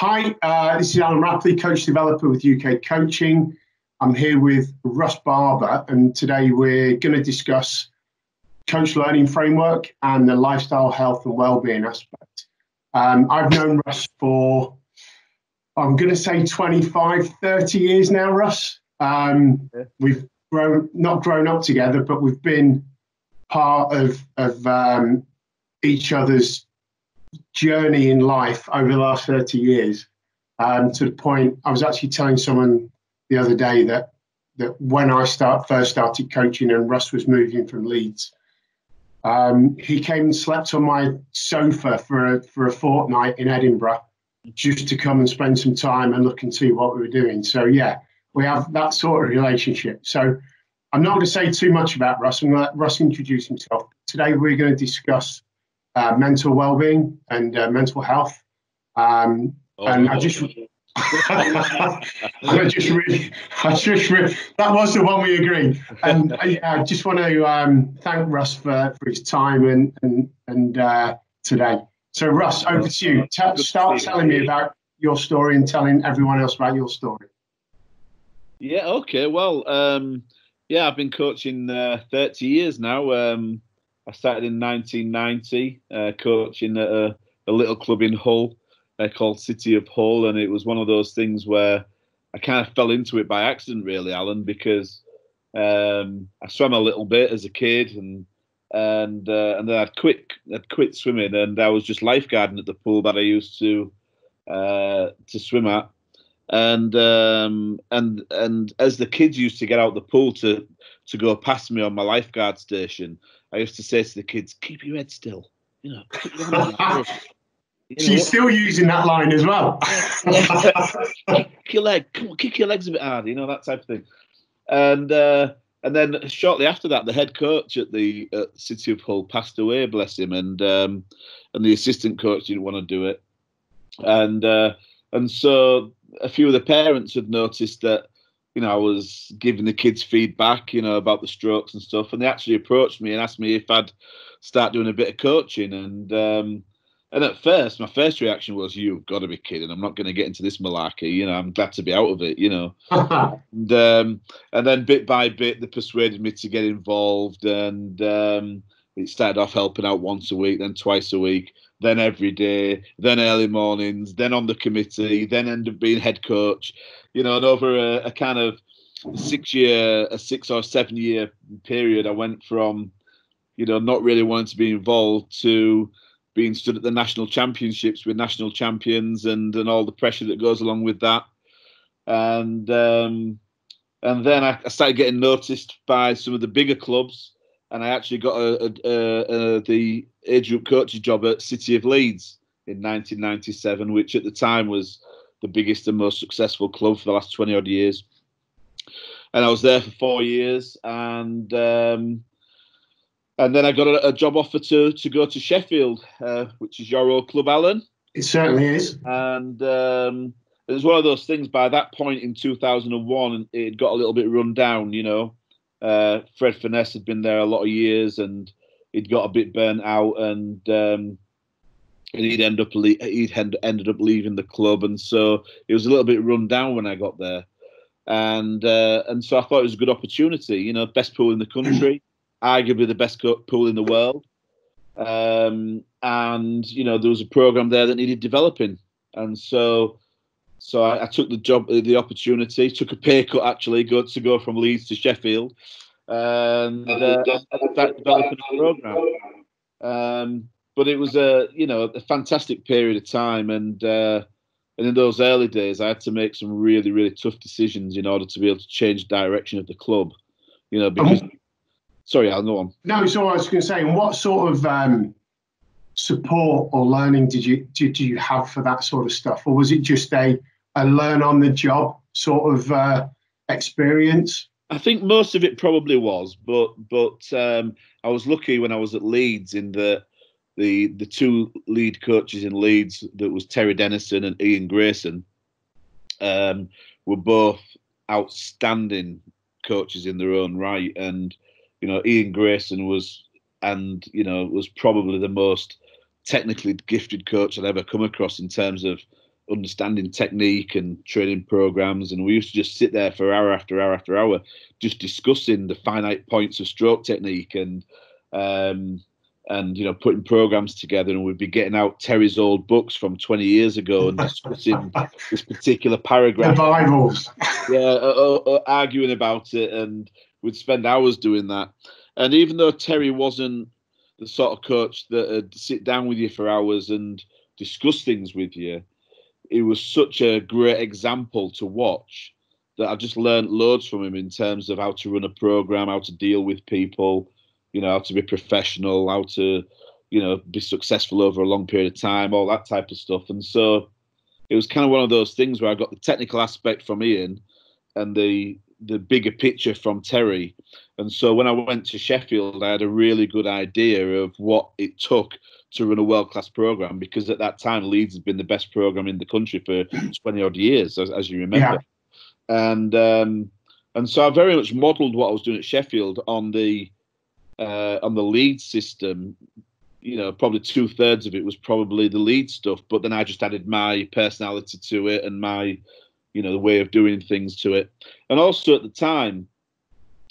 Hi, this is Alan Rapley, coach developer with UK Coaching. I'm here with Russ Barber, and today we're going to discuss coach learning framework and the lifestyle, health and wellbeing aspect. I've known Russ for, I'm going to say 25, 30 years now, Russ. We've not grown up together, but we've been part of each other's journey in life over the last 30 years, to the point I was actually telling someone the other day that when I first started coaching and Russ was moving from Leeds, he came and slept on my sofa for a fortnight in Edinburgh just to come and spend some time and look and see what we were doing. So yeah, we have that sort of relationship. So I'm not going to say too much about Russ. I'm going to let Russ introduce himself. Today we're going to discuss mental well-being and mental health. And I just really, that was the one we agreed. And I just want to thank Russ for his time and today. So Russ, over to you. Start telling me about your story and telling everyone else about your story. Yeah, okay. Well, yeah, I've been coaching 30 years now. I started in 1990, coaching at a little club in Hull called City of Hull, and it was one of those things where I kind of fell into it by accident, really, Alan, because I swam a little bit as a kid, and then I'd quit swimming, and I was just lifeguarding at the pool that I used to swim at, and as the kids used to get out the pool to go past me on my lifeguard station, I used to say to the kids, "Keep your head still." You know, keep your head still. She's still using that line as well. Kick your leg. Come on, kick your legs a bit harder. You know, that type of thing. And then shortly after that, the head coach at the City of Hull passed away, bless him, and the assistant coach didn't want to do it, and so a few of the parents had noticed that, you know, I was giving the kids feedback, you know, about the strokes and stuff, and they actually approached me and asked me if I'd start doing a bit of coaching. And at first, my first reaction was, "You've got to be kidding! I'm not going to get into this malarkey. You know, I'm glad to be out of it. You know." And then bit by bit, they persuaded me to get involved, and it started off helping out once a week, then twice a week, then every day, then early mornings, then on the committee, then end up being head coach. You know, and over a kind of 6 or 7 year period, I went from, you know, not really wanting to be involved to being stood at the national championships with national champions and all the pressure that goes along with that. And then I started getting noticed by some of the bigger clubs, and I actually got the age group coach's job at City of Leeds in 1997, which at the time was the biggest and most successful club for the last 20 odd years. And I was there for 4 years, and then I got a job offer to go to Sheffield, which is your old club, Alan. It certainly is. And it was one of those things. By that point in 2001, it got a little bit run down. You know, Fred Finesse had been there a lot of years, and he'd got a bit burnt out, and he'd ended up leaving the club, and so it was a little bit run down when I got there, and so I thought it was a good opportunity. You know, best pool in the country, arguably the best pool in the world, and you know, there was a program there that needed developing, and so I took the opportunity, took a pay cut actually, to go from Leeds to Sheffield, and started developing a program. But it was a fantastic period of time, and in those early days, I had to make some really, really tough decisions in order to be able to change the direction of the club. You know, because sorry, I'll go on. No, so I was going to say, what sort of support or learning did you have for that sort of stuff, or was it just a learn on the job sort of experience? I think most of it probably was, but I was lucky when I was at Leeds in the two lead coaches in Leeds, that was Terry Dennison and Ian Grayson, were both outstanding coaches in their own right. And, you know, Ian Grayson was probably the most technically gifted coach I'd ever come across in terms of understanding technique and training programs, and we used to just sit there for hour after hour after hour, just discussing the finite points of stroke technique and putting programs together. And we'd be getting out Terry's old books from 20 years ago and discussing this particular paragraph. The Bibles. Yeah, arguing about it, and we'd spend hours doing that. And even though Terry wasn't the sort of coach that would sit down with you for hours and discuss things with you, it was such a great example to watch that I just learned loads from him in terms of how to run a program, how to deal with people, how to be professional, how to, be successful over a long period of time, all that type of stuff. And so it was kind of one of those things where I got the technical aspect from Ian and the bigger picture from Terry. And so when I went to Sheffield, I had a really good idea of what it took to run a world-class program, because at that time Leeds had been the best program in the country for 20 odd years, as you remember. Yeah. And so I very much modelled what I was doing at Sheffield on the Leeds system. Probably 2/3 of it was probably the Leeds stuff, but then I just added my personality to it and my, the way of doing things to it. And also at the time,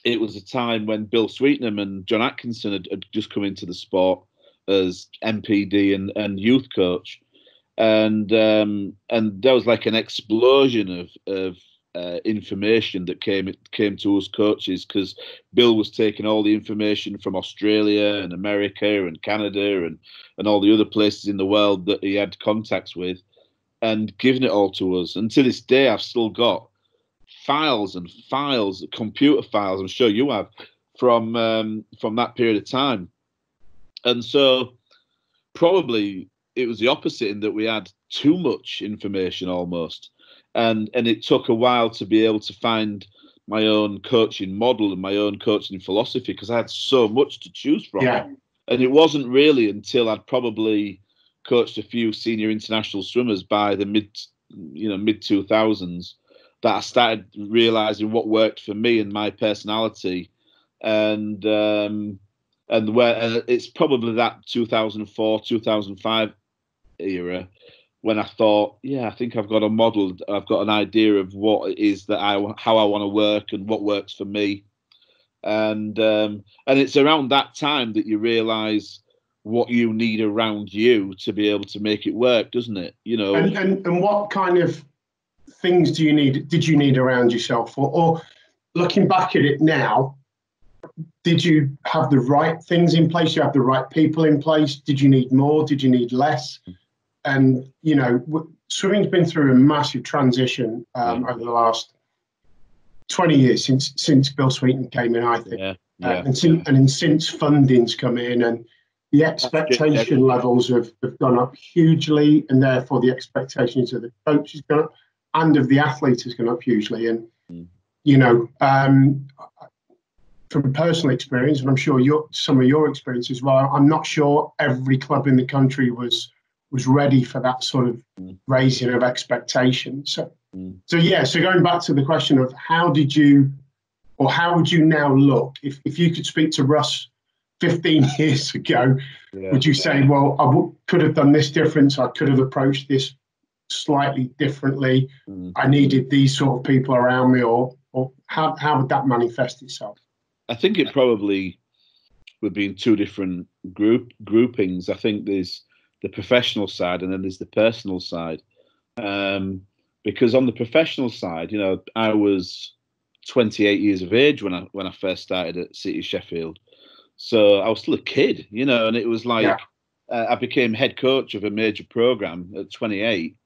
it was a time when Bill Sweetenham and John Atkinson had just come into the sport as MPD and youth coach, and there was like an explosion of information that came to us coaches, because Bill was taking all the information from Australia and America and Canada and all the other places in the world that he had contacts with, and giving it all to us. And to this day, I've still got files and files, computer files, I'm sure you have, from that period of time. And so probably it was the opposite, in that we had too much information almost. And it took a while to be able to find my own coaching model and my own coaching philosophy, because I had so much to choose from. Yeah. And it wasn't really until I'd probably coached a few senior international swimmers by the mid 2000s that I started realizing what worked for me and my personality. And where it's probably that 2004, 2005 era when I thought, yeah, I think I've got a model. I've got an idea of what it is that how I want to work and what works for me. And it's around that time that you realise what you need around you to be able to make it work, doesn't it? And what kind of things did you need around yourself, or looking back at it now, did you have the right things in place? You have the right people in place? Did you need more? Did you need less? And, swimming's been through a massive transition over the last 20 years since Bill Sweetenham came in, I think. And since funding's come in, and the expectation levels have gone up hugely, and therefore the expectations of the coach has gone up, and of the athlete has gone up hugely. And, from personal experience, and I'm sure some of your experience as well, I'm not sure every club in the country was ready for that sort of raising of expectations. So going back to the question of how would you now look if you could speak to Russ 15 years ago? Would you say, well, could have done this different, I could have approached this slightly differently, I needed these sort of people around me, or how would that manifest itself? I think it probably would be in two different groupings. I think there's the professional side and then there's the personal side. Because on the professional side, I was 28 years of age when I first started at City Sheffield. So I was still a kid, and it was like I became head coach of a major program at 28.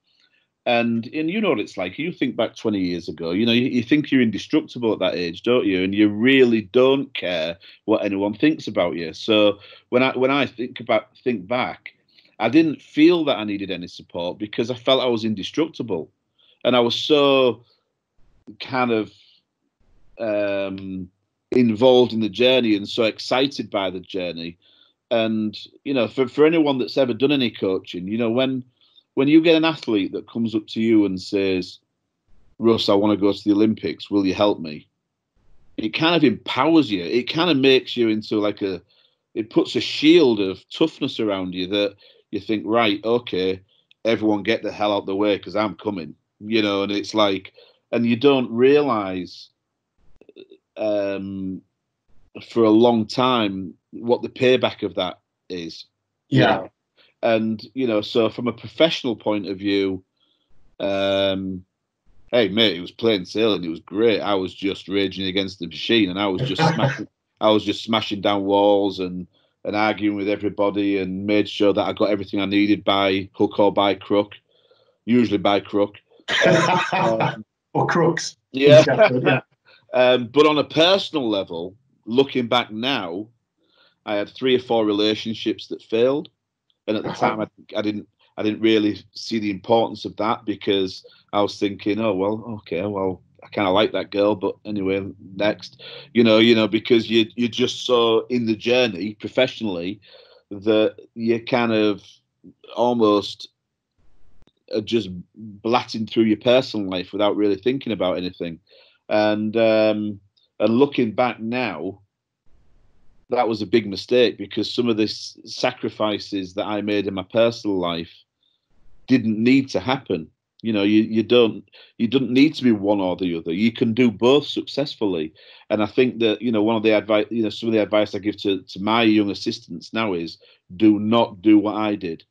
And you know what it's like. You think back 20 years ago, you think you're indestructible at that age, don't you? And you really don't care what anyone thinks about you. So when I think back, I didn't feel that I needed any support because I felt I was indestructible. And I was so kind of involved in the journey and so excited by the journey. And, for anyone that's ever done any coaching, when you get an athlete that comes up to you and says, Russ, I want to go to the Olympics, will you help me? It kind of empowers you. It kind of makes you into it puts a shield of toughness around you that you think, right, okay, everyone get the hell out the way because I'm coming, you know. And it's like, and you don't realise for a long time what the payback of that is. Yeah. You know? And, you know, so from a professional point of view, hey mate, it was plain sailing. It was great. I was just raging against the machine, and I was just smashing down walls and arguing with everybody, and made sure that I got everything I needed by hook or by crook, usually by crook. Or crooks. Yeah. Sheffield, yeah. But on a personal level, looking back now, I had 3 or 4 relationships that failed, and at the time I didn't really see the importance of that, because I was thinking, oh well, okay, well, I kind of like that girl, but anyway, next, you know, because you're just so in the journey professionally that you kind of almost are just blatting through your personal life without really thinking about anything. And looking back now, that was a big mistake, because some of the sacrifices that I made in my personal life didn't need to happen. You know, you don't need to be one or the other. You can do both successfully. And I think that, you know, one of the advice, you know, some of the advice I give to my young assistants now is, do not do what I did.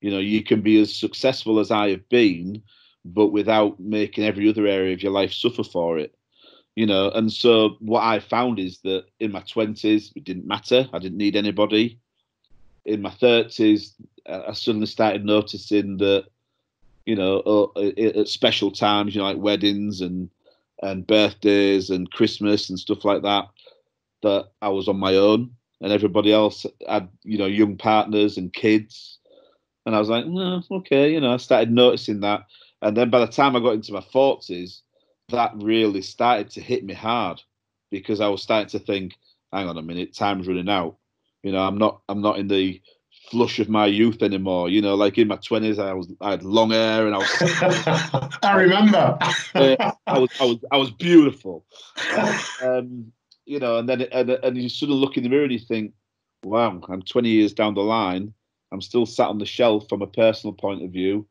You know, you can be as successful as I have been, but without making every other area of your life suffer for it. You know, and so what I found is that in my 20s, it didn't matter. I didn't need anybody. In my 30s, I suddenly started noticing that, you know, at special times, you know, like weddings and birthdays and Christmas and stuff like that, that I was on my own, and everybody else had, you know, young partners and kids. And I was like, no, okay, you know, I started noticing that. And then by the time I got into my 40s, that really started to hit me hard, because I was starting to think, hang on a minute, time's running out. You know, I'm not in the flush of my youth anymore. You know, like in my 20s, I had long hair, and I was I remember. I was beautiful. You know, and then and you sort of look in the mirror and you think, wow, I'm 20 years down the line, I'm still sat on the shelf from a personal point of view.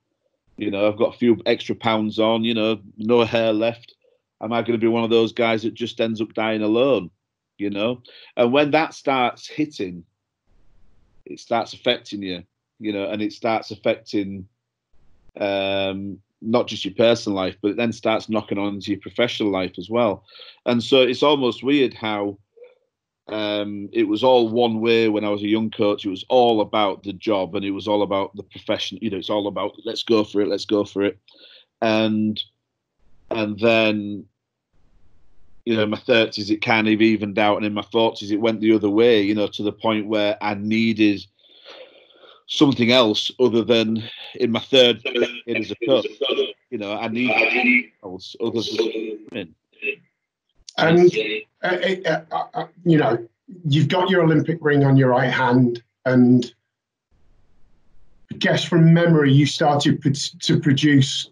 You know, I've got a few extra pounds on, you know, no hair left. Am I going to be one of those guys that just ends up dying alone? You know? And when that starts hitting, it starts affecting you, you know, and it starts affecting not just your personal life, but it then starts knocking on into your professional life as well. And so it's almost weird how it was all one way when I was a young coach. It was all about the job, and it was all about the profession. You know, it's all about let's go for it. And then, you know, in my 30s it kind of evened out, and in my 40s it went the other way. You know, to the point where I needed something else other than in my third decade as a coach. You know, I needed else other than. And, you know, you've got your Olympic ring on your right hand, and I guess from memory, you started to produce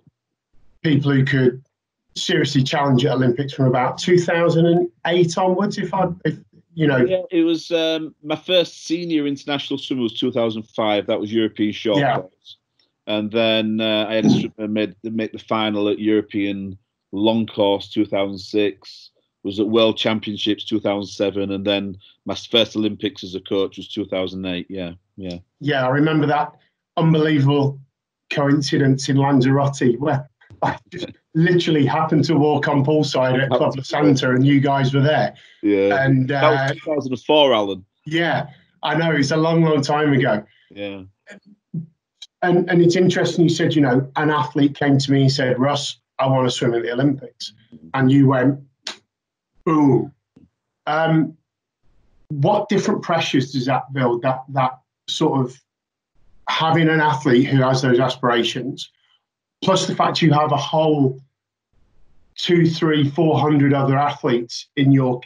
people who could seriously challenge at Olympics from about 2008 onwards, if you know. Yeah, it was my first senior international swim was 2005. That was European short course. And then I had to make the final at European long course 2006. Was at World Championships 2007, and then my first Olympics as a coach was 2008. Yeah, I remember that unbelievable coincidence in Lanzarote where I just literally happened to walk on poolside at Club La Santa, and you guys were there. Yeah, and that was 2004, Alan. Yeah, I know, it's a long time ago. Yeah, and it's interesting. You said, you know, an athlete came to me and said, "Russ, I want to swim at the Olympics," and you went, boom. What different pressures does that build? That sort of having an athlete who has those aspirations, plus the fact you have a whole 200, 300, 400 other athletes in your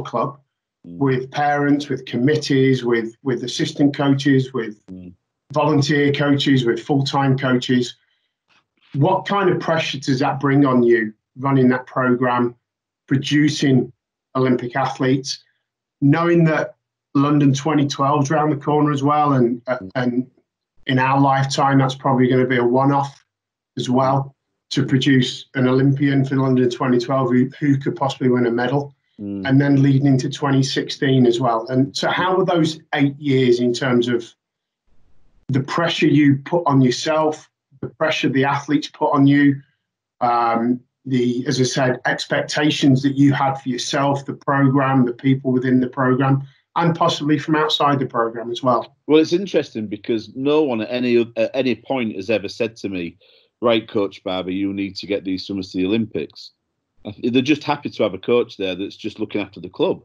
club, with parents, with committees, with assistant coaches, with volunteer coaches, with full-time coaches. What kind of pressure does that bring on you running that program, producing Olympic athletes, knowing that London 2012 is around the corner as well, and in our lifetime, that's probably going to be a one-off as well, to produce an Olympian for London 2012 who could possibly win a medal. And then leading into 2016 as well. And so how were those 8 years in terms of the pressure you put on yourself, the pressure the athletes put on you, as I said, expectations that you had for yourself, the program, the people within the program, and possibly from outside the program as well? Well, it's interesting because no one at any point has ever said to me, right, Coach Barber, you need to get these swimmers to the Olympics. They're just happy to have a coach there that's just looking after the club.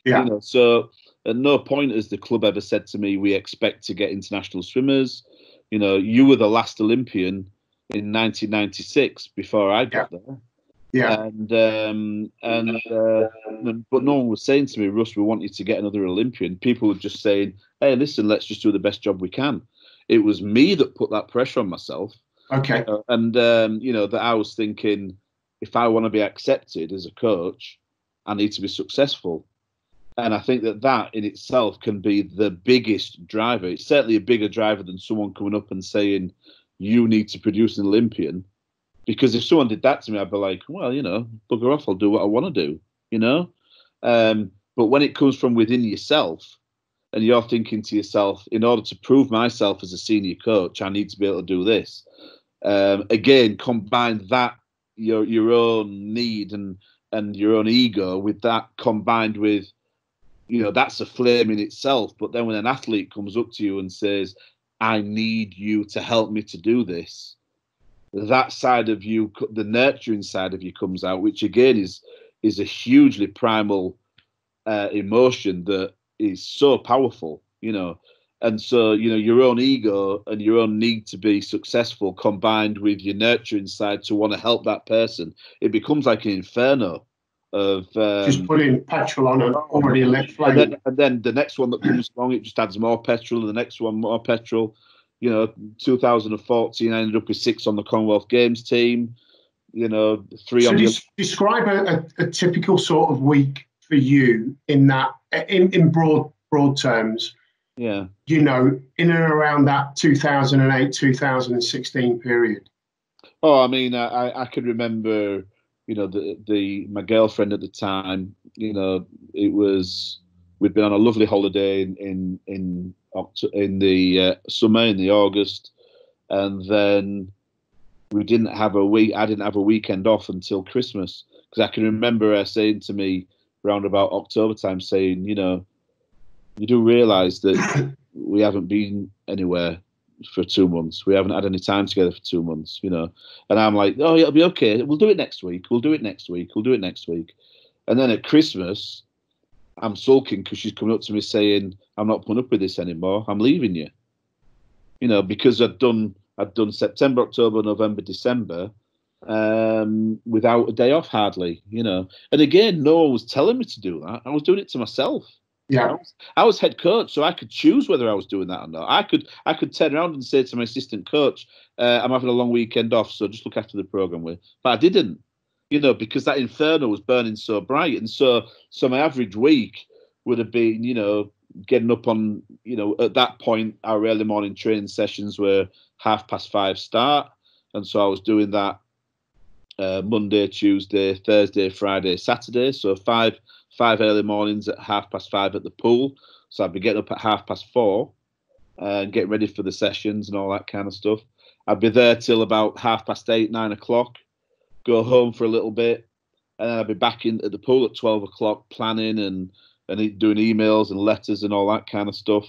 Yeah. You know, so at no point has the club ever said to me, we expect to get international swimmers. You know, you were the last Olympian in 1996 before I got there. Yeah. But no one was saying to me, Russ, we want you to get another Olympian. People were just saying, hey, listen, let's just do the best job we can. It was me that put that pressure on myself. Okay. You know, that I was thinking, if I want to be accepted as a coach, I need to be successful. And I think that in itself can be the biggest driver. It's certainly a bigger driver than someone coming up and saying, you need to produce an Olympian. Because if someone did that to me, I'd be like, well, you know, bugger off, I'll do what I want to do, you know. But when it comes from within yourself and you're thinking to yourself, in order to prove myself as a senior coach, I need to be able to do this. Again, combine that, your own need and your own ego with that, combined with, you know, that's a flame in itself. But then when an athlete comes up to you and says, I need you to help me to do this, that side of you, the nurturing side of you comes out, which again is a hugely primal emotion that is so powerful, you know. And so, you know, your own ego and your own need to be successful combined with your nurturing side to want to help that person, it becomes like an inferno of just putting petrol on an already lit flame. And then the next one that comes along, it just adds more petrol, and the next one more petrol. You know, 2014, I ended up with 6 on the Commonwealth Games team. You know, 3 on the. Describe a typical sort of week for you in that, in broad terms. Yeah. You know, in and around that 2008, 2016 period. Oh, I mean, I could remember, you know, my girlfriend at the time. You know, we'd been on a lovely holiday in the summer, in the August, and then we didn't have a week. I didn't have a weekend off until Christmas, because I can remember her saying to me around about October time, saying, you know, you do realise that we haven't been anywhere for 2 months. We haven't had any time together for 2 months, you know. And I'm like, oh, it'll be okay. We'll do it next week. We'll do it next week. We'll do it next week. And then at Christmas, I'm sulking because she's coming up to me saying, I'm not putting up with this anymore. I'm leaving you. You know, because I'd done September, October, November, December without a day off hardly, you know. And again, no one was telling me to do that. I was doing it to myself. Yeah. I was head coach, so I could choose whether I was doing that or not. I could turn around and say to my assistant coach, I'm having a long weekend off, so just look after the program with. But I didn't, you know, because that inferno was burning so bright. And so my average week would have been, you know, getting up on, you know, at that point, our early morning training sessions were 5:30 start. And so I was doing that Monday, Tuesday, Thursday, Friday, Saturday. So five early mornings at 5:30 at the pool. So I'd be getting up at 4:30 and getting ready for the sessions and all that kind of stuff. I'd be there till about 8:30, 9 o'clock, go home for a little bit, and then I'd be back in at the pool at 12 o'clock planning and doing emails and letters and all that kind of stuff.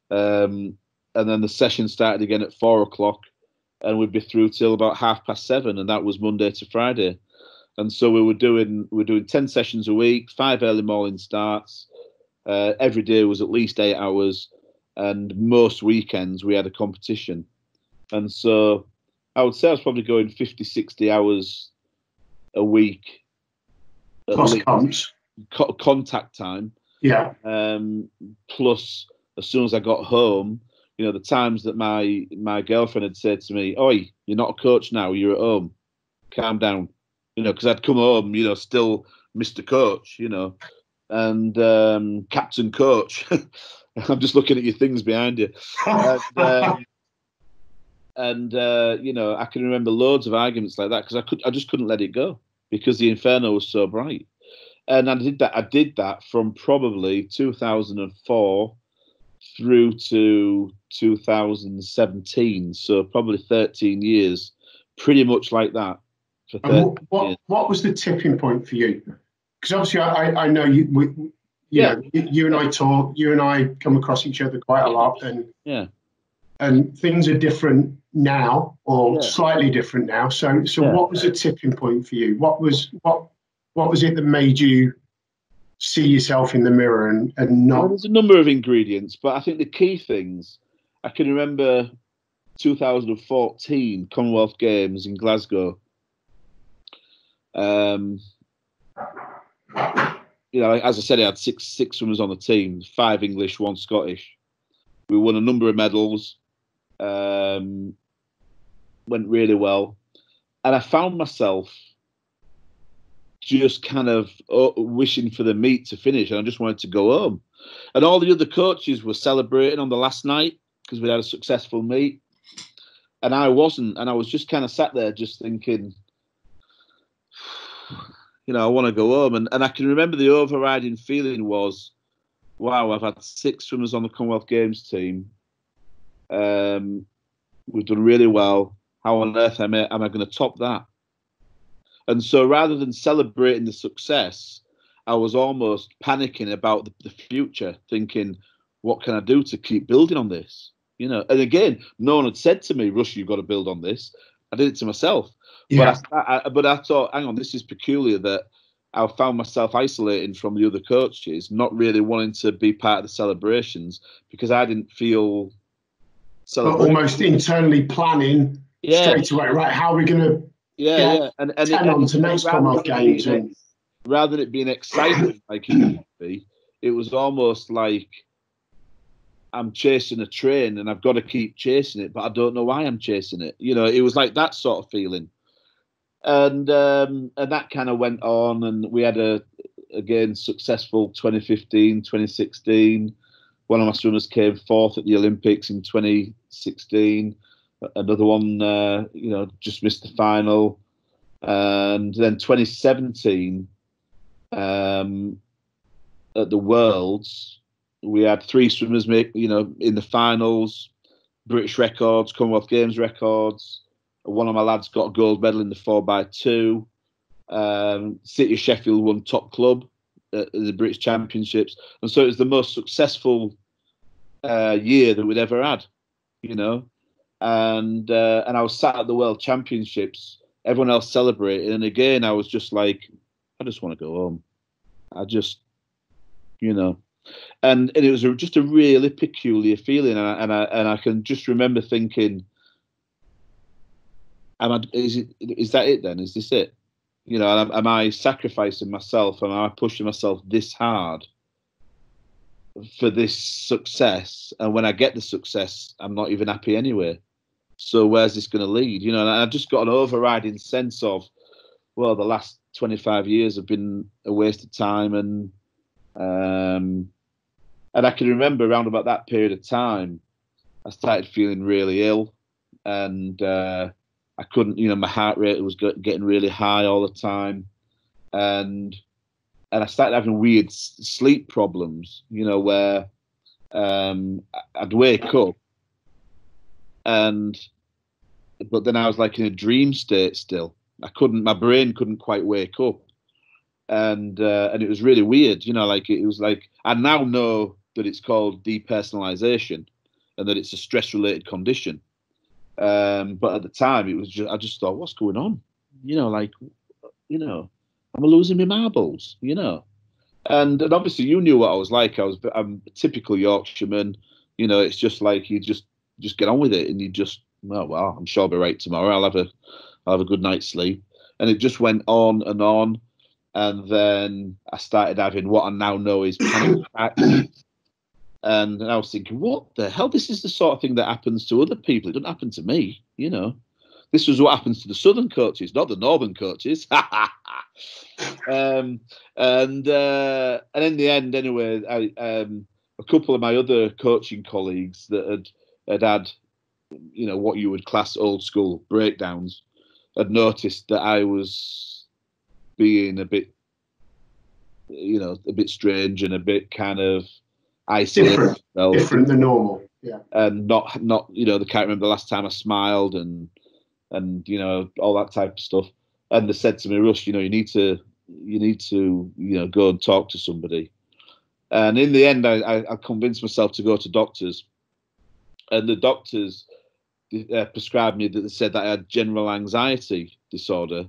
And then the session started again at 4 o'clock, and we'd be through till about 7:30, and that was Monday to Friday. And so we were doing 10 sessions a week, 5 early morning starts. Every day was at least 8 hours, and most weekends we had a competition. And so I would say I was probably going 50, 60 hours a week. Plus comps. Contact time. Yeah. Plus, as soon as I got home, you know, the times that my girlfriend had said to me, "Oi, you're not a coach now. You're at home. Calm down." You know, because I'd come home, you know, still Mr. Coach, you know, and Captain Coach. I'm just looking at your things behind you. you know, I can remember loads of arguments like that because I just couldn't let it go because the inferno was so bright. And I did that from probably 2004 through to 2017, so probably 13 years, pretty much like that. For 13 years. What was the tipping point for you? Because obviously I know you know, you and I talk, you and I come across each other quite a lot, and things are different now, or slightly different now. So what was the tipping point for you? What was it that made you see yourself in the mirror and not? Well, there's a number of ingredients, but I think the key things, I can remember 2014 Commonwealth Games in Glasgow. You know, as I said, I had six swimmers on the team, 5 English, 1 Scottish. We won a number of medals. Went really well, and I found myself just kind of wishing for the meet to finish, and I just wanted to go home. And all the other coaches were celebrating on the last night because we had a successful meet, and I wasn't. And I was just kind of sat there, just thinking, you know, I want to go home. And I can remember the overriding feeling was, wow, I've had 6 swimmers on the Commonwealth Games team. We've done really well. How on earth am I going to top that? And so rather than celebrating the success, I was almost panicking about the future, thinking, what can I do to keep building on this? You know, and again, no one had said to me, Russ, you've got to build on this. I did it to myself. Yeah. But I thought, hang on, this is peculiar that I found myself isolating from the other coaches, not really wanting to be part of the celebrations because I didn't feel celebrated. But almost internally planning straight away, right? How are we going to and 10 on to next Commonwealth Games? Rather than it being exciting like it used to be, it was almost like I'm chasing a train and I've got to keep chasing it, but I don't know why I'm chasing it. You know, it was like that sort of feeling. And that kind of went on, and we had again successful 2015, 2016. One of my swimmers came 4th at the Olympics in 2016. Another one, you know, just missed the final. And then 2017, at the Worlds, we had 3 swimmers make, you know, in the finals, British records, Commonwealth Games records. One of my lads got a gold medal in the 4x2. City of Sheffield won top club at the British Championships, and so it was the most successful year that we'd ever had, you know. And I was sat at the World Championships, everyone else celebrating, and again I was just like, I just want to go home. I just, you know, and it was just a really peculiar feeling, and I can just remember thinking, is that it then? Is this it? You know, am I sacrificing myself? Am I pushing myself this hard for this success? And when I get the success, I'm not even happy anyway. So where's this going to lead? You know, and I just got an overriding sense of, well, the last 25 years have been a waste of time. And I can remember around about that period of time, I started feeling really ill, and I couldn't, you know, my heart rate was getting really high all the time. And I started having weird sleep problems, you know, where I'd wake up but then I was like in a dream state still. My brain couldn't quite wake up. And it was really weird, you know, like it was like, I now know that it's called depersonalization and that it's a stress related condition. But at the time, it was I just thought, what's going on? You know, like, you know, am I losing my marbles? You know, and obviously you knew what I was like. I'm a typical Yorkshireman. You know, it's just like you just get on with it, and you just, well, I'm sure I'll be right tomorrow. I'll have a good night's sleep, and it just went on, and then I started having what I now know is panic attacks. And I was thinking, what the hell? This is the sort of thing that happens to other people. It doesn't happen to me, you know. This was what happens to the southern coaches, not the northern coaches. And in the end, anyway, a couple of my other coaching colleagues that had what you would class old school breakdowns, had noticed that I was being a bit, a bit strange and a bit kind of isolated. Different than normal. Yeah. And not, they can't remember the last time I smiled and all that type of stuff. And they said to me, Russ, you need to go and talk to somebody. And in the end, I convinced myself to go to doctors, and the doctors prescribed me that they said that I had general anxiety disorder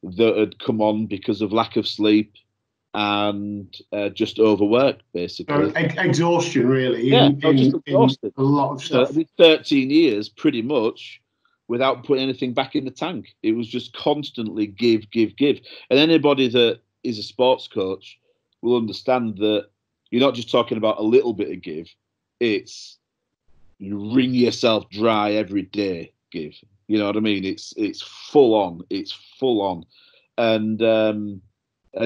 that had come on because of lack of sleep and just overwork, basically. Exhaustion, really. Yeah, just exhausted. In a lot of stuff. 13 years, pretty much, without putting anything back in the tank. It was just constantly give. And anybody that is a sports coach will understand that you're not just talking about a little bit of give. It's you wring yourself dry every day, give. You know what I mean? It's full on. It's full on. And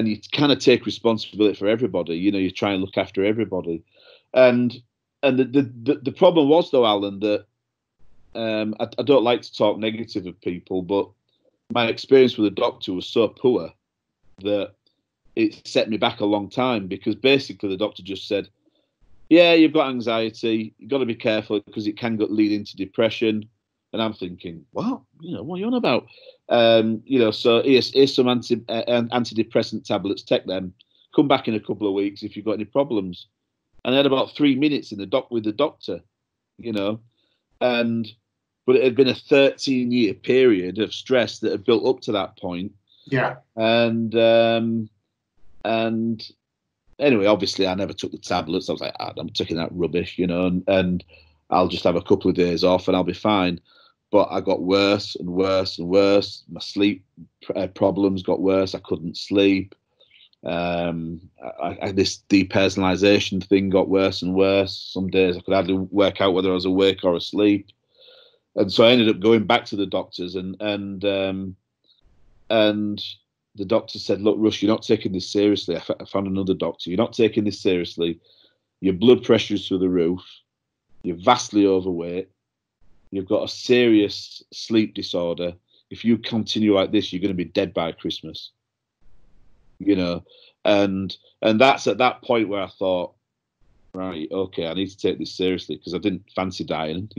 you kind of take responsibility for everybody. You try and look after everybody. And the problem was, though, Alan, that I don't like to talk negative of people, but my experience with the doctor was so poor that it set me back a long time, because basically the doctor just said, yeah, you've got anxiety, you've got to be careful because it can lead into depression. And I'm thinking, what? What are you on about? So here's some antidepressant tablets, take them, come back in a couple of weeks if you've got any problems. And I had about 3 minutes in with the doctor, but it had been a 13-year period of stress that had built up to that point. Yeah. And anyway, obviously I never took the tablets. I was like, I'm taking that rubbish, and I'll just have a couple of days off and I'll be fine. But I got worse and worse and worse. My sleep problems got worse. I couldn't sleep. This depersonalization thing got worse and worse. Some days I could hardly work out whether I was awake or asleep. And so I ended up going back to the doctors, and the doctor said, look, Russ, you're not taking this seriously. I found another doctor. You're not taking this seriously. Your blood pressure is through the roof. You're vastly overweight. You've got a serious sleep disorder. If you continue like this, you're going to be dead by Christmas. And that's at that point where I thought, right, okay, I need to take this seriously, because I didn't fancy dying,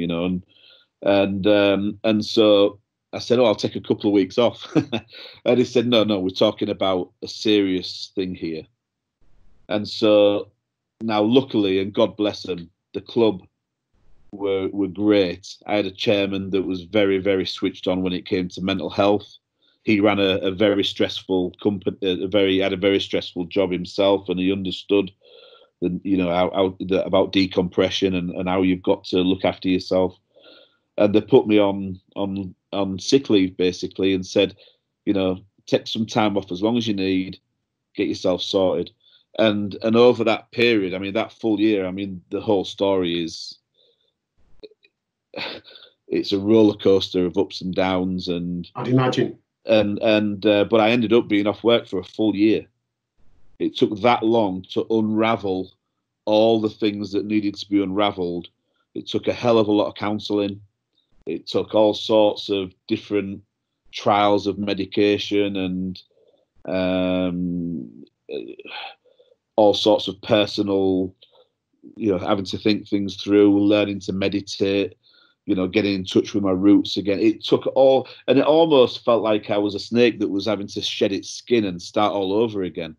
and so I said, I'll take a couple of weeks off. And he said, no, we're talking about a serious thing here. And so now, luckily, and God bless them, the club were great. I had a chairman that was very, very switched on when it came to mental health. He ran a very stressful company, had a very stressful job himself, and he understood about decompression and how you've got to look after yourself. And they put me on sick leave, basically, and said, take some time off as long as you need, get yourself sorted. And over that period, that full year, the whole story is, it's a roller coaster of ups and downs. And I'd imagine. But I ended up being off work for a full year. It took that long to unravel all the things that needed to be unraveled. It took a hell of a lot of counselling. It took all sorts of different trials of medication and all sorts of personal, having to think things through, learning to meditate, getting in touch with my roots again. It took all, and it almost felt like I was a snake that was having to shed its skin and start all over again.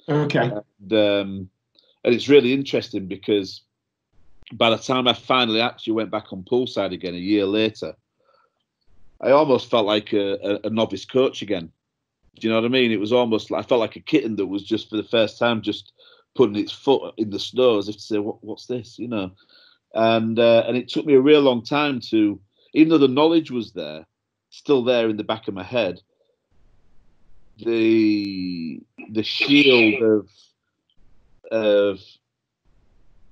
Okay. And it's really interesting, because by the time I finally actually went back on poolside again a year later, I almost felt like a novice coach again. Do you know what I mean? It was almost like I felt like a kitten that was just for the first time just putting its foot in the snow as if to say, what's this? And it took me a real long time to, even though the knowledge was there, still there in the back of my head, the shield of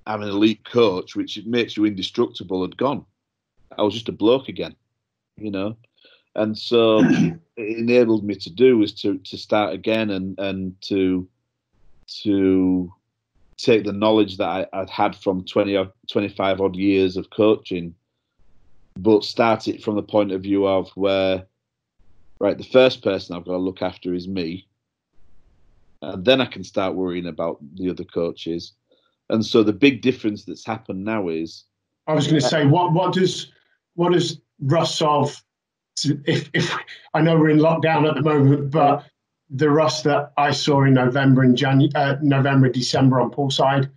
I'm an elite coach, which makes you indestructible, had gone. I was just a bloke again, and so it enabled me to do was to start again and to take the knowledge that I'd had from 25 odd years of coaching, but start it from the point of view of where, right, the first person I've got to look after is me, and then I can start worrying about the other coaches. And so the big difference that's happened now is, I was going to say, what does Russ solve? If I know we're in lockdown at the moment, but the Russ that I saw in November and November, December on poolside,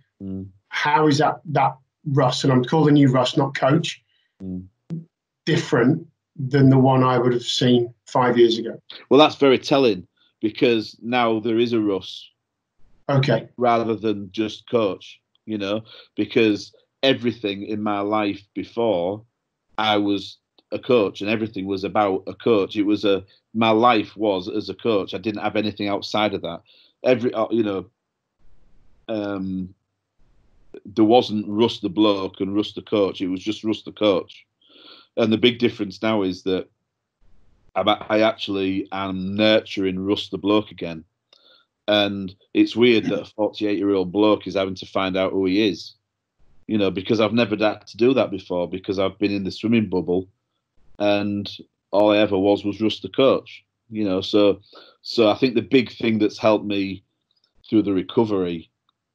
how is that Russ? And I'm calling you Russ, not coach. Different than the one I would have seen 5 years ago. Well, that's very telling, because now there is a Russ. Okay. Rather than just coach, you know, because everything in my life before, I was a coach, and everything was about a coach. It was my life was as a coach. I didn't have anything outside of that. There wasn't Russ the bloke and Russ the coach. It was just Russ the coach. And the big difference now is that I actually am nurturing Russ the bloke again. And it's weird that a 48-year-old bloke is having to find out who he is, you know, because I've never had to do that before, because I've been in the swimming bubble and all I ever was Russ the coach, you know. So I think the big thing that's helped me through the recovery,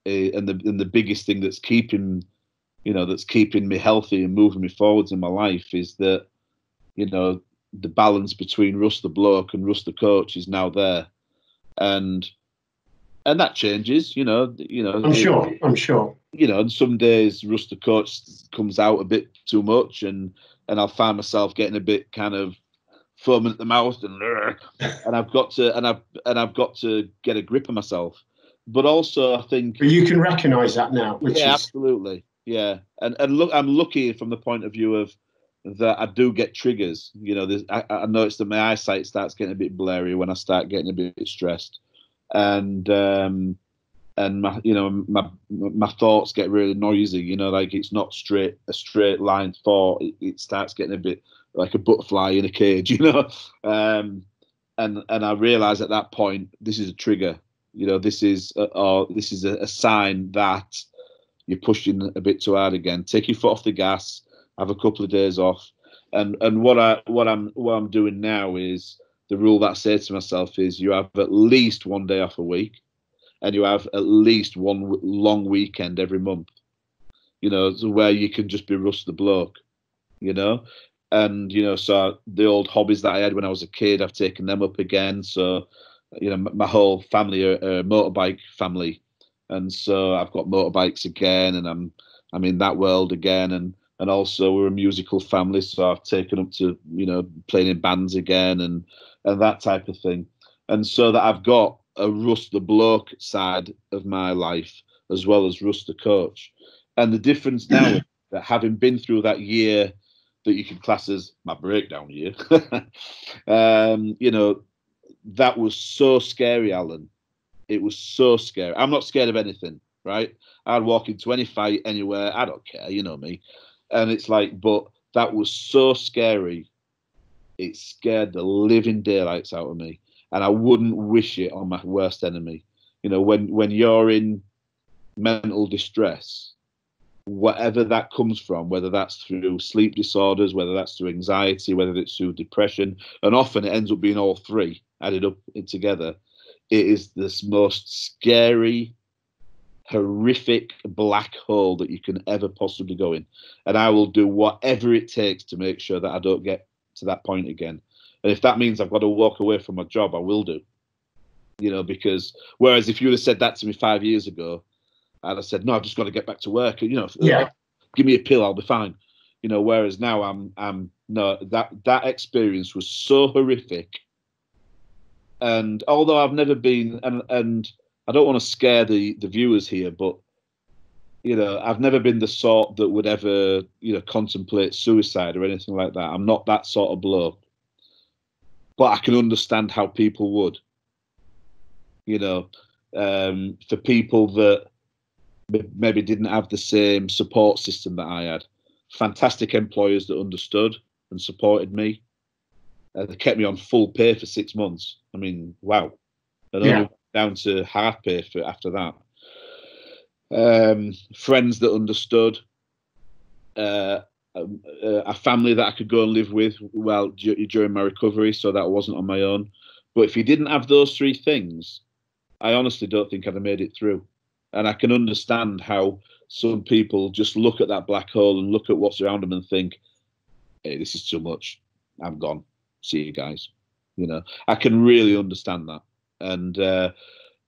and the biggest thing that's keeping me healthy and moving me forwards in my life, is that, you know, the balance between Russ the bloke and Russ the coach is now there. And that changes, you know. I'm sure. You know, and some days Russ the coach comes out a bit too much, and I'll find myself getting a bit kind of foaming at the mouth, and I've got to get a grip of myself. But also, I think. But you can recognise that now, which is absolutely, yeah. And look, I'm lucky from the point of view of that I do get triggers. You know, I notice that my eyesight starts getting a bit blurry when I start getting a bit stressed. And my thoughts get really noisy, you know, like it's not a straight line thought. It starts getting a bit like a butterfly in a cage, you know. And I realize at that point, this is a trigger, you know. This is a sign that you're pushing a bit too hard again. Take your foot off the gas, have a couple of days off. And what I'm doing now is, the rule that I say to myself is, you have at least one day off a week, and you have at least one long weekend every month, you know, where you can just be Russ the bloke, you know. And, you know, so the old hobbies that I had when I was a kid, I've taken them up again. So, you know, my whole family are a motorbike family. And so I've got motorbikes again, and I'm in that world again. And also we're a musical family, so I've taken up to, you know, playing in bands again and that type of thing. And so that I've got a Russ the bloke side of my life as well as Russ the coach. And the difference now is that, having been through that year that you can class as my breakdown year, you know, that was so scary, Alan. It was so scary. I'm not scared of anything, right? I'd walk into any fight anywhere. I don't care, you know me. And it's like, but that was so scary. It scared the living daylights out of me. And I wouldn't wish it on my worst enemy. You know, when you're in mental distress, whatever that comes from, whether that's through sleep disorders, whether that's through anxiety, whether it's through depression, and often it ends up being all three added up together, it is this most scary, horrific black hole that you can ever possibly go in. And I will do whatever it takes to make sure that I don't get to that point again. And if that means I've got to walk away from my job, I will do. You know, because whereas if you would have said that to me 5 years ago, I'd have said, no, I've just got to get back to work. You know, give me a pill, I'll be fine. You know, whereas now I'm no, that experience was so horrific. And although I've never been, and I don't want to scare the viewers here, but, you know, I've never been the sort that would ever, you know, contemplate suicide or anything like that. I'm not that sort of bloke. But I can understand how people would, you know, for people that maybe didn't have the same support system that I had. Fantastic employers that understood and supported me. They kept me on full pay for 6 months. I mean, wow. And only down to half pay for after that. Friends that understood. a family that I could go and live with during my recovery, so that I wasn't on my own. But if you didn't have those three things, I honestly don't think I'd have made it through. And I can understand how some people just look at that black hole and look at what's around them and think, hey, this is too much. I'm gone. See you guys. You know, I can really understand that.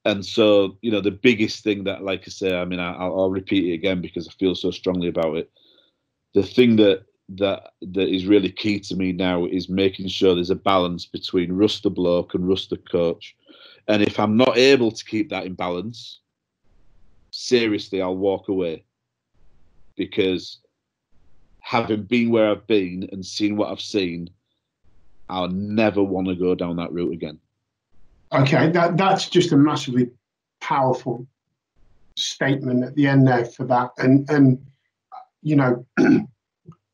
And so, you know, the biggest thing that, like I say, I mean, I'll repeat it again because I feel so strongly about it. The thing that is really key to me now is making sure there's a balance between Russ the bloke and Russ the coach. And if I'm not able to keep that in balance, seriously, I'll walk away. Because having been where I've been and seen what I've seen, I'll never want to go down that route again. Okay, that's just a massively powerful statement at the end there for that. And you know,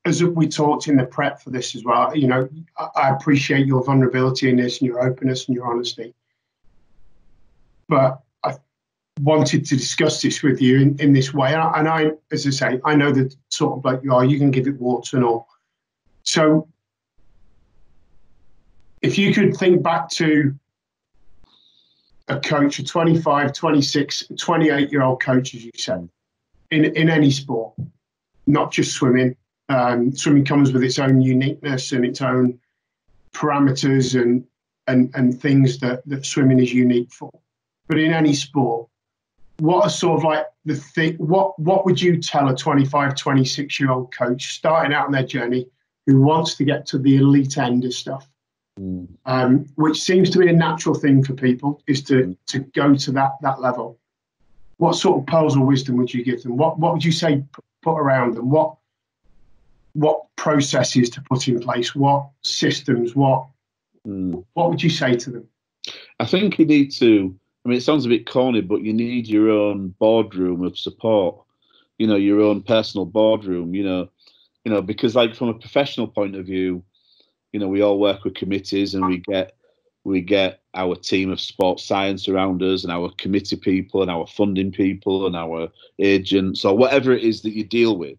as we talked in the prep for this as well, you know, I appreciate your vulnerability in this and your openness and your honesty. But I wanted to discuss this with you in this way. And I, as I say, I know the sort of like you can give it warts and all. So if you could think back to a coach, a 25, 26, 28-year-old coach, as you said, in any sport, not just swimming. Swimming comes with its own uniqueness and its own parameters and things that swimming is unique for. But in any sport, what are sort of like the thing, what would you tell a 25, 26-year-old coach starting out on their journey who wants to get to the elite end of stuff? Which seems to be a natural thing for people, is to go to that level. What sort of pearls of wisdom would you give them? What would you say put around them? What processes to put in place? What systems? What would you say to them? I think you need to. I mean, it sounds a bit corny, but you need your own boardroom of support. You know, your own personal boardroom. You know, because like from a professional point of view, you know, we all work with committees and we get our team of sports science around us and our committee people and our funding people and our agents or whatever it is that you deal with.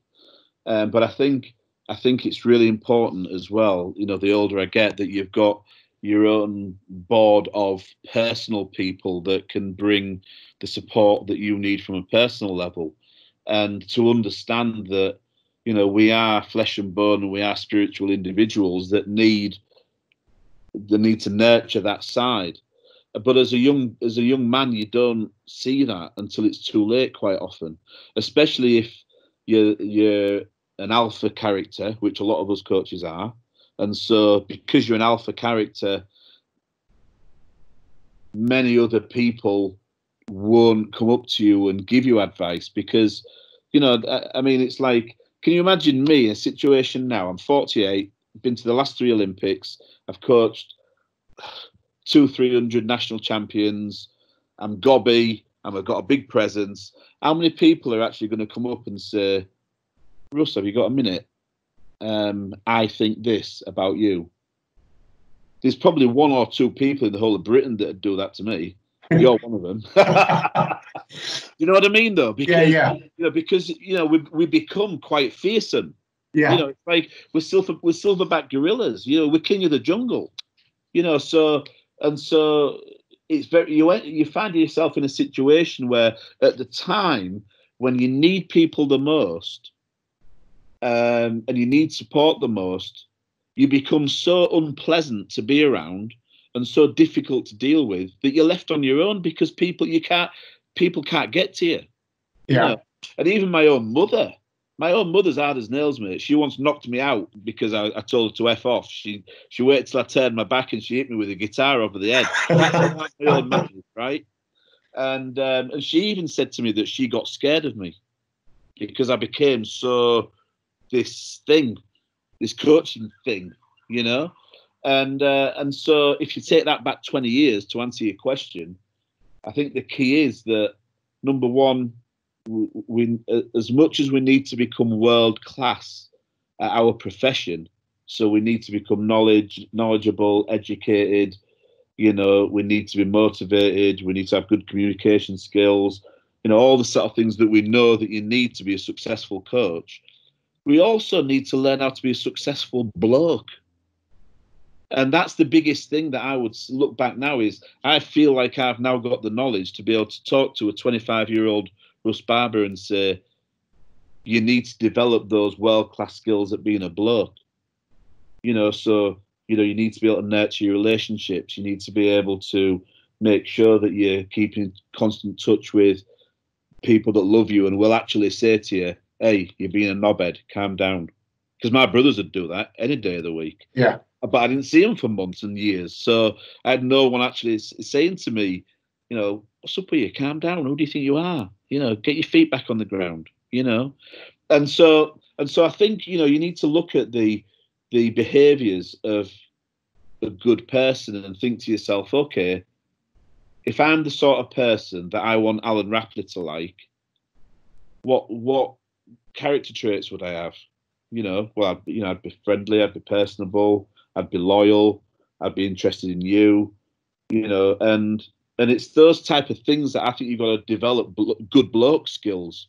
But I think it's really important as well, you know, the older I get, that you've got your own board of personal people that can bring the support that you need from a personal level, and to understand that, you know, we are flesh and bone and we are spiritual individuals that need to nurture that side. But as a young man, you don't see that until it's too late quite often, especially if you're an alpha character, which a lot of us coaches are. And so because you're an alpha character, many other people won't come up to you and give you advice because, you know, I mean, it's like, can you imagine me in a situation now? I'm 48, been to the last 3 Olympics, I've coached 200-300 national champions, I'm gobby, I've got a big presence. How many people are actually going to come up and say, Russ, have you got a minute? I think this about you. There's probably 1 or 2 people in the whole of Britain that would do that to me. You're one of them. You know what I mean, though? Because, you know, because you know we become quite fearsome. Yeah. You know, it's like we're silverback gorillas. You know, we're king of the jungle. You know, so it's very you find yourself in a situation where at the time when you need people the most, and you need support the most, you become so unpleasant to be around and so difficult to deal with that you're left on your own because people can't get to you. You know? And even my own mother's hard as nails, mate. She once knocked me out because I told her to F off. She waited till I turned my back and she hit me with a guitar over the head. My own mother, right? And she even said to me that she got scared of me because I became so this coaching thing, you know. And so if you take that back 20 years to answer your question, I think the key is that, number one, we as much as we need to become world class at our profession, so we need to become knowledgeable, educated, you know, we need to be motivated, we need to have good communication skills, you know, all the sort of things that we know that you need to be a successful coach. we also need to learn how to be a successful bloke. And that's the biggest thing that I would look back now is I feel like I've now got the knowledge to be able to talk to a 25-year-old Russ Barber and say, you need to develop those world-class skills at being a bloke. So, you need to be able to nurture your relationships. You need to be able to make sure that you're keeping in constant touch with people that love you and will actually say to you, hey, you're being a knobhead, calm down. Because my brothers would do that any day of the week. Yeah. But I didn't see them for months and years. So I had no one actually saying to me, what's up with you? Calm down. Who do you think you are? Get your feet back on the ground, And so I think, you need to look at the behaviours of a good person and think to yourself, okay, if I'm the sort of person that I want Alan Rapley to like, what character traits would I have? I'd be friendly, I'd be personable, I'd be loyal, I'd be interested in you, and it's those type of things that I think you've got to develop good bloke skills.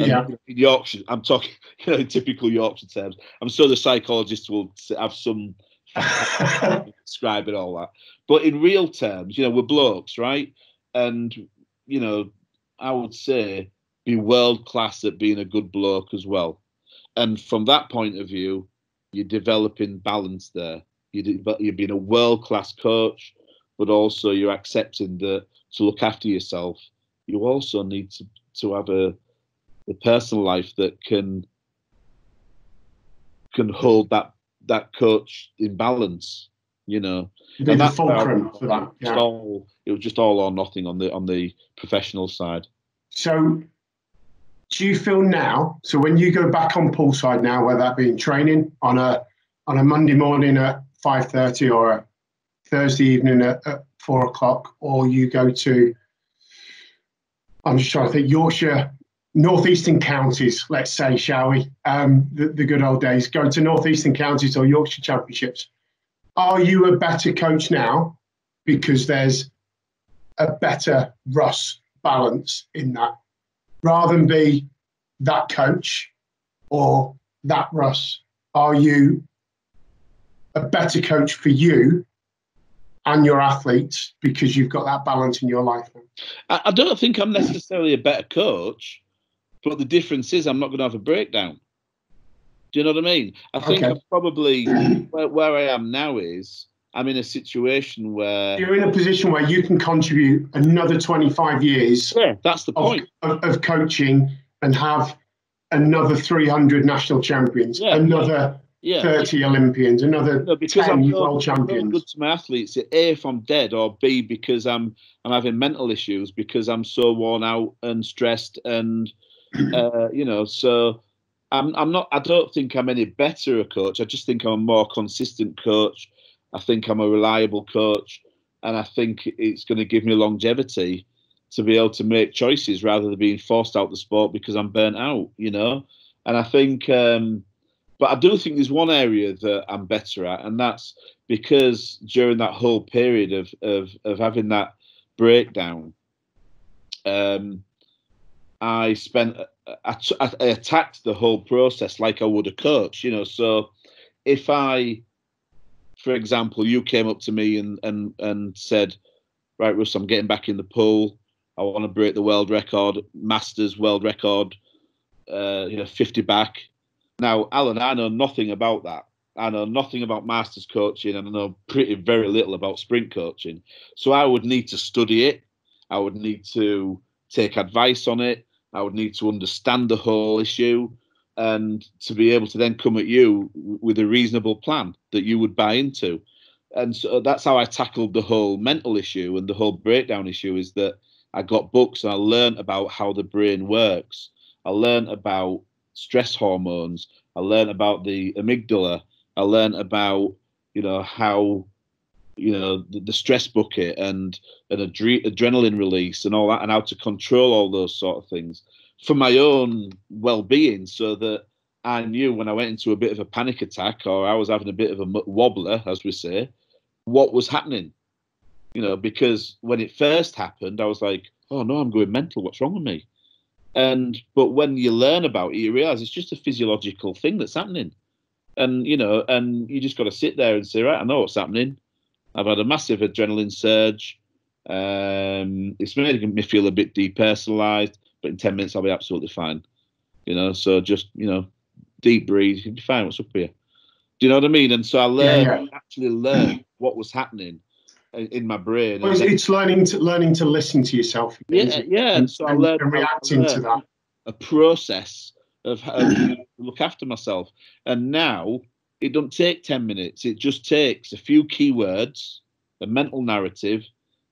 And yeah. In Yorkshire, I'm talking, in typical Yorkshire terms. I'm sure the psychologist will have some describing all that. But in real terms, we're blokes, right? And, I would say be world class at being a good bloke as well. And from that point of view, you're developing balance there. You're being a world class coach, but also you're accepting that to look after yourself, you also need to have a personal life that can hold that coach in balance, Be the fulcrum for that. It was just all or nothing on the professional side. So do you feel now, so when you go back on poolside now, whether that be in training on a Monday morning at 5:30 or a Thursday evening at 4 o'clock, or you go to, I'm just trying to think, Yorkshire, northeastern counties, let's say, shall we? The good old days, go to northeastern counties or Yorkshire Championships. Are you a better coach now because there's a better Russ balance in that? Rather than be that coach or that Russ, are you a better coach for you and your athletes because you've got that balance in your life now? I don't think I'm necessarily a better coach, but the difference is I'm not going to have a breakdown. Do you know what I mean? I think I'm probably where I am now is I'm in a situation where you're in a position where you can contribute another 25 years. Yeah, that's the point of coaching and have another 300 national champions, another 30 Olympians, another 10 world champions. I'm good to my athletes, A, if I'm dead, or B, because I'm having mental issues because I'm so worn out and stressed, and so I'm not. I don't think I'm any better a coach. I just think I'm a more consistent coach. I think I'm a reliable coach, and I think it's going to give me longevity to be able to make choices rather than being forced out the sport because I'm burnt out, And I think, but I do think there's one area that I'm better at, and that's because during that whole period of having that breakdown, I attacked the whole process like I would a coach, So if for example, you came up to me and said, right, Russ, I'm getting back in the pool. I want to break the world record, Masters world record, 50 back. Now, Alan, I know nothing about that. I know nothing about Masters coaching, and I know very little about sprint coaching. So I would need to study it. I would need to take advice on it. I would need to understand the whole issue, and to be able to then come at you with a reasonable plan that you would buy into. And so that's how I tackled the whole mental issue and the whole breakdown issue, is that I got books and I learned about how the brain works. I learned about stress hormones. I learned about the amygdala. I learned about, how, the stress bucket and adrenaline release and all that, and how to control all those sort of things for my own well-being, so that I knew when I went into a bit of a panic attack or I was having a bit of a wobbler, as we say, what was happening. Because when it first happened, I was like, oh no, I'm going mental. What's wrong with me? But when you learn about it, you realise it's just a physiological thing that's happening. And and you just got to sit there and say, right, I know what's happening. I've had a massive adrenaline surge. It's making me feel a bit depersonalised, but in 10 minutes I'll be absolutely fine. So just deep breathe, you'll be fine. What's up here? Do you know what I mean? And so I actually learned what was happening in my brain. Well, it's learning to listen to yourself. And so I learned reacting to that. A process of how to look after myself. And now it doesn't take 10 minutes. It just takes a few keywords, a mental narrative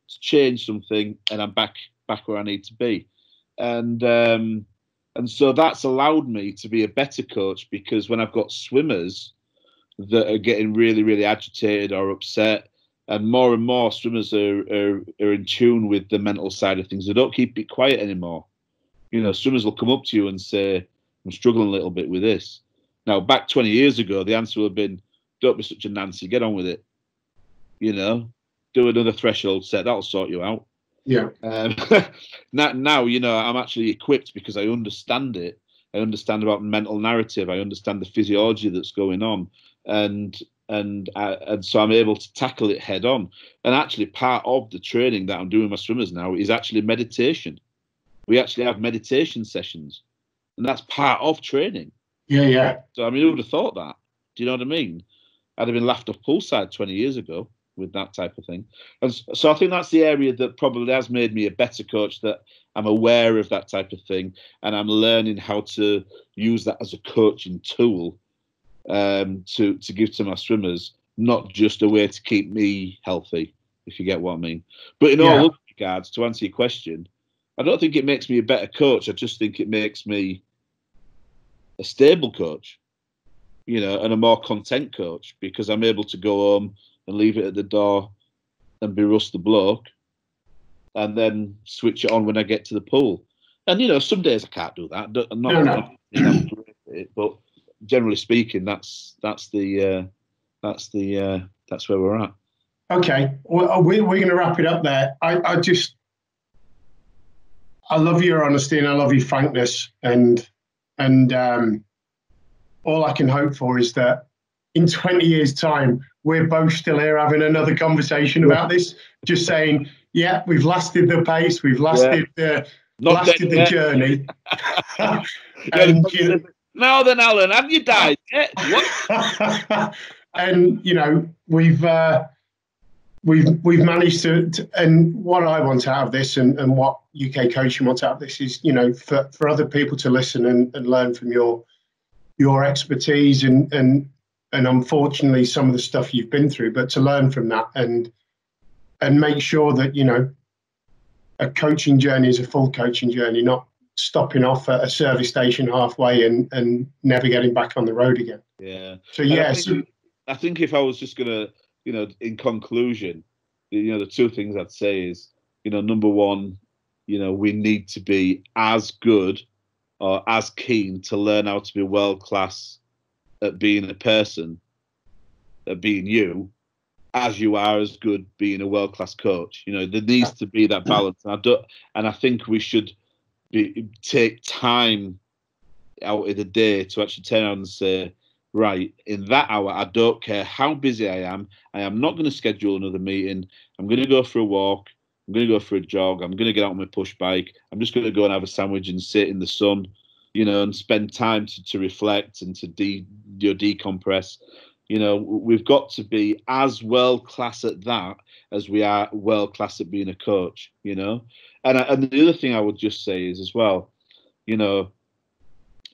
to change something, and I'm back where I need to be. And so that's allowed me to be a better coach, because when I've got swimmers that are getting really, really agitated or upset, and more swimmers are in tune with the mental side of things, they don't keep it quiet anymore. Swimmers will come up to you and say, I'm struggling a little bit with this. Now, back 20 years ago, the answer would have been, don't be such a Nancy, get on with it. Do another threshold set, that'll sort you out. Yeah. Now, I'm actually equipped because I understand it. I understand about mental narrative. I understand the physiology that's going on. And so I'm able to tackle it head on. And actually, part of the training that I'm doing with my swimmers now is actually meditation. We actually have meditation sessions, and that's part of training. Yeah. So I mean, who would have thought that? Do you know what I mean? I'd have been laughed off poolside 20 years ago with that type of thing. And so I think that's the area that probably has made me a better coach, that I'm aware of that type of thing, and I'm learning how to use that as a coaching tool to give to my swimmers, not just a way to keep me healthy, if you get what I mean. But in all other regards, to answer your question, I don't think it makes me a better coach. I just think it makes me a stable coach, and a more content coach, because I'm able to go home and leave it at the door and be Russ the bloke, and then switch it on when I get to the pool. And some days I can't do that. I'm not but generally speaking, that's where we're at. Okay, well, we're going to wrap it up there. I love your honesty and I love your frankness, and all I can hope for is that in 20 years' time, we're both still here having another conversation about this, just saying, yeah, we've lasted the pace, we've lasted the journey. And no, then Alan, have you died yet? What? And we've managed to, and what I want out of this, and what UK Coaching wants out of this is, for other people to listen and learn from your expertise and unfortunately some of the stuff you've been through, but to learn from that and make sure that, a coaching journey is a full coaching journey, not stopping off at a service station halfway and never getting back on the road again. Yeah. So I think if I was just gonna, in conclusion, the two things I'd say is, number one, we need to be as good or as keen to learn how to be world class at being a person, at being you, as you are as good being a world class coach. There needs to be that balance, and I think we should take time out of the day to actually turn around and say, right, in that hour, I don't care how busy I am not going to schedule another meeting. I'm going to go for a walk. I'm going to go for a jog. I'm going to get out on my push bike. I'm just going to go and have a sandwich and sit in the sun, and spend time to reflect and to decompress. We've got to be as world class at that as we are world class at being a coach, And the other thing I would just say is as well,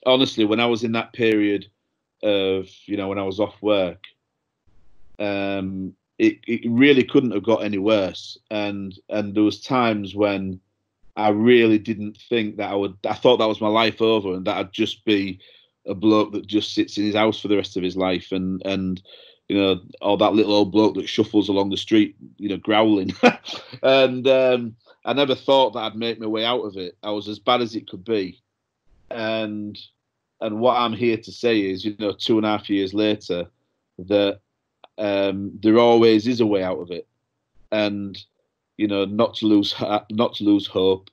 honestly, when I was in that period of, when I was off work, it really couldn't have got any worse. And there was times when I really didn't think that I thought that was my life over, and that I'd just be a bloke that just sits in his house for the rest of his life, and or that little old bloke that shuffles along the street, growling. And I never thought that I'd make my way out of it. I was as bad as it could be. And what I'm here to say is, 2.5 years later, that there always is a way out of it, and not to lose hope,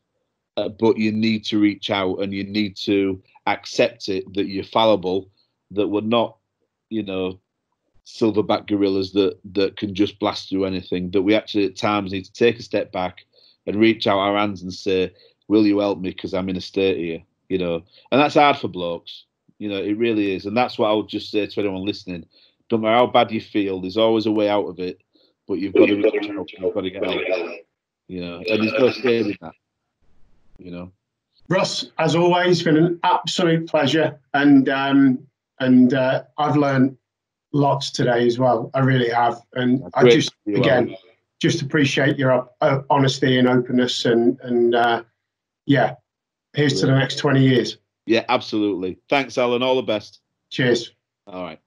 but you need to reach out and you need to accept it, that you're fallible, that we're not, you know, silverback gorillas that can just blast through anything, that we actually at times need to take a step back and reach out our hands and say, will you help me, because I'm in a state here, you know. And that's hard for blokes, you know, it really is. And that's what I would just say to anyone listening. Don't matter how bad you feel, there's always a way out of it, but you've got to reach out, you've got to get help, you know, and there's no shame in that, you know. Russ, as always, been an absolute pleasure, and I've learned lots today as well. I really have, and I just again just appreciate your honesty and openness, and yeah, here's to the next 20 years. Yeah, absolutely. Thanks, Alan. All the best. Cheers. All right.